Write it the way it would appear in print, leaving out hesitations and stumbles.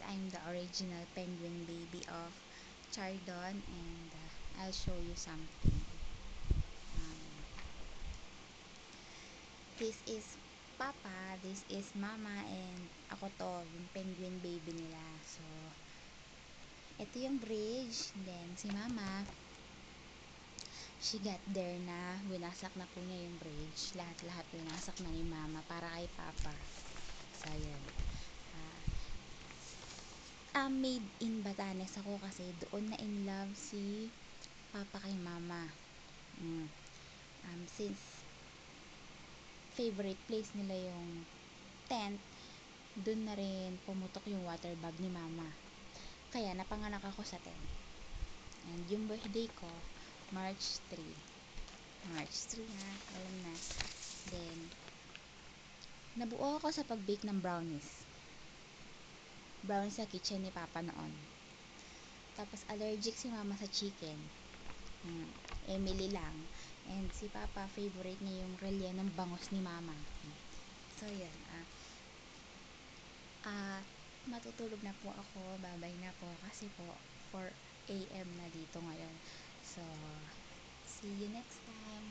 I'm the original penguin baby of Chardon, and I'll show you something. This is Papa, this is Mama, and ako to, yung penguin baby nila. So, ito yung bridge. Then, si Mama, she got there na. Winasak na po niya yung bridge. Lahat-lahat winasak na ni Mama para kay Papa. So, yun. Made in Batanes ako kasi doon na in love si Papa kay Mama. Since favorite place nila yung tent, doon na rin pumutok yung water bag ni Mama. Kaya napanganak ako sa tent. And yung birthday ko, March 3. March 3 ha, alam na. Then, nabuo ako sa pag-bake ng brownies. Brownies sa kitchen ni Papa noon. Tapos allergic si Mama sa chicken. Emily lang. And si Papa, favorite niya yung relya ng bangos ni Mama. So, yun. Matutulog na po ako. Babay na po. Kasi po, 4 AM na dito ngayon. So, see you next time.